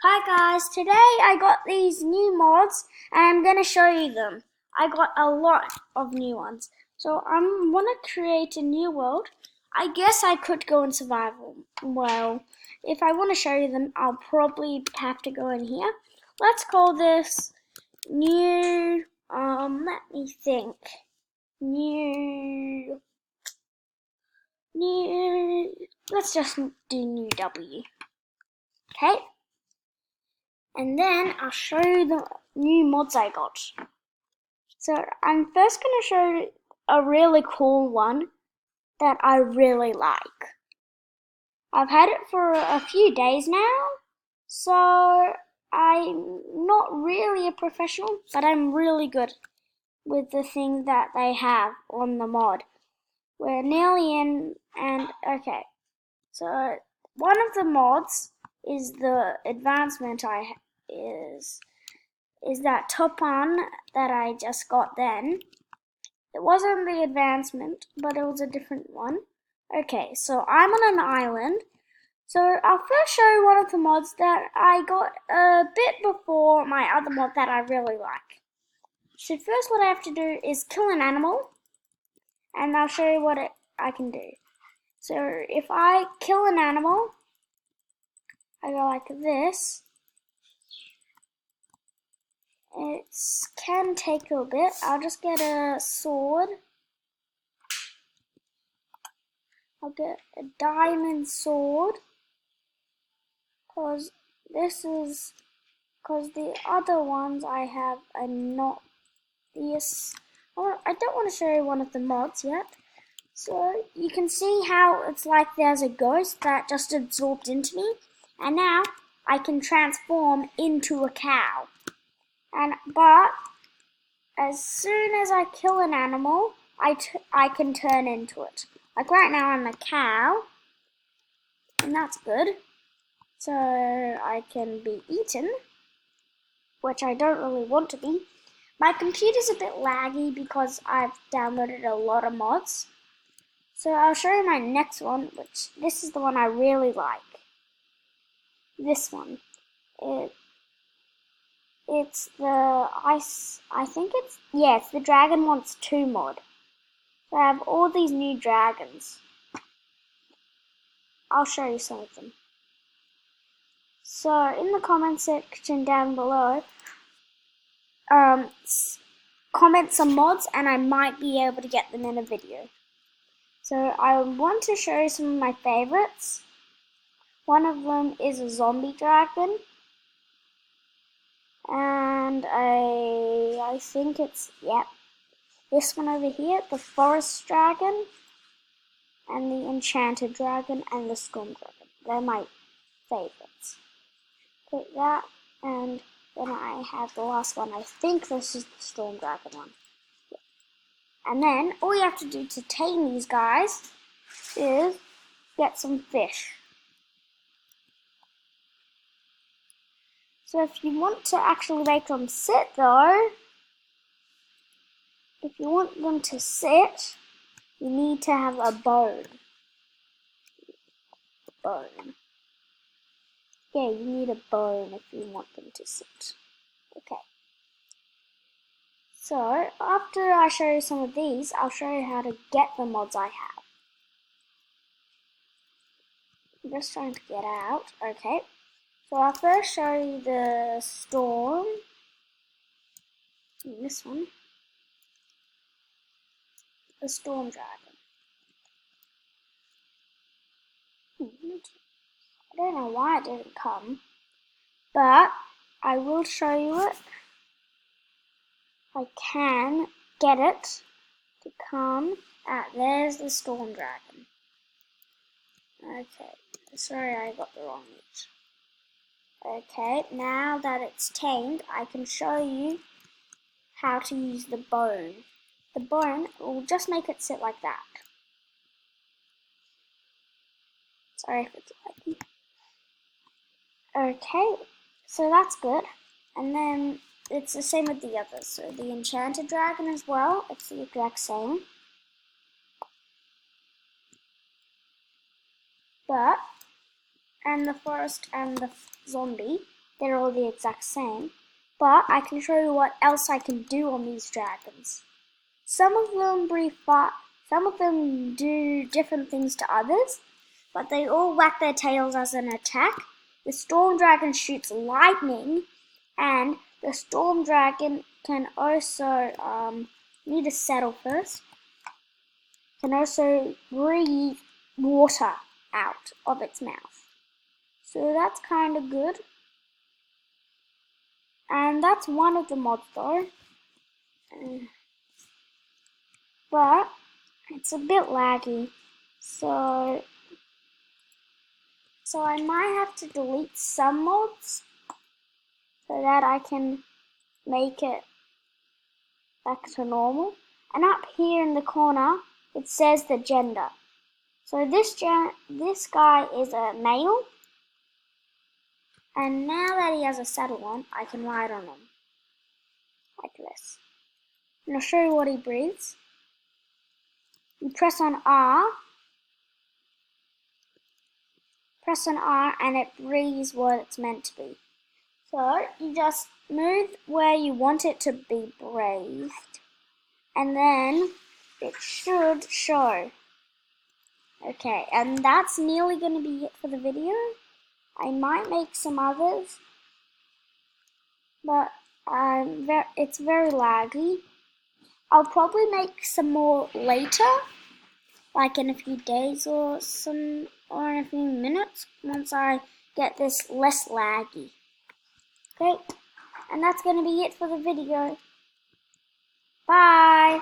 Hi guys, today I got these new mods and I'm going to show you them. I got a lot of new ones. So I'm going to create a new world. I guess I could go in survival. Well, if I want to show you them, I'll probably have to go in here. Let's call this new, let me think. New, let's just do new W. Okay? And then I'll show you the new mods I got. So I'm first going to show a really cool one that I really like. I've had it for a few days now, so I'm not really a professional, but I'm really good with the thing that they have on the mod. We're nearly in, and okay. So one of the mods is the advancement is that top one that I just got then. It wasn't the advancement, but it was a different one. Okay, so I'm on an island. So I'll first show you one of the mods that I got a bit before my other mod that I really like. So first what I have to do is kill an animal, and I'll show you what I can do. So if I kill an animal, I go like this. It can take a bit. I'll just get a sword. I'll get a diamond sword. Because the other ones I have are not this. I don't want to show you one of the mods yet. So you can see how it's like there's a ghost that just absorbed into me. And now I can transform into a cow. But as soon as I kill an animal, I can turn into it. Like right now I'm a cow, and that's good. So I can be eaten, which I don't really want to be. My computer's a bit laggy because I've downloaded a lot of mods. So I'll show you my next one, which this is the one I really like. This one. It's the ice, I think it's the Dragon Wants 2 mod. So I have all these new dragons. I'll show you some of them. So in the comment section down below, comment some mods and I might be able to get them in a video. So I want to show you some of my favorites. One of them is a zombie dragon. And I think it's, this one over here, the forest dragon, and the enchanted dragon, and the storm dragon. They're my favorites. Take that, and then I have the last one. I think this is the storm dragon one. And then all you have to do to tame these guys is get some fish. So if you want to actually make them sit though, if you want them to sit, you need to have a bone. Yeah, you need a bone if you want them to sit. Okay. So after I show you some of these, I'll show you how to get the mods I have. I'm just trying to get out. Okay. So I'll first show you the storm. This one. The storm dragon. I don't know why it didn't come, but I will show you it. I can get it to come. There's the storm dragon. Okay, sorry I got the wrong image. Okay, now that it's tamed, I can show you how to use the bone. The bone will just make it sit like that. Sorry if it's laggy. Okay, so that's good. And then it's the same with the others. So the enchanted dragon as well, it's the exact same. And the forest and the zombie, they're all the exact same. But I can show you what else I can do on these dragons. Some of them breathe fire, some of them do different things to others, but they all whack their tails as an attack. The storm dragon shoots lightning, and the storm dragon can also, need to settle first, can also breathe water out of its mouth. So that's kind of good. And that's one of the mods though. But it's a bit laggy. So I might have to delete some mods so that I can make it back to normal. And up here in the corner, it says the gender. So this guy is a male. And now that he has a saddle on, I can ride on him. Like this. And I'll show you what he breathes. You press on R. Press on R and it breathes what it's meant to be. So you just move where you want it to be breathed. And then it should show. Okay, and that's nearly going to be it for the video. I might make some others, but it's very laggy. I'll probably make some more later, like in a few days or in a few minutes, once I get this less laggy. Okay, and that's going to be it for the video. Bye!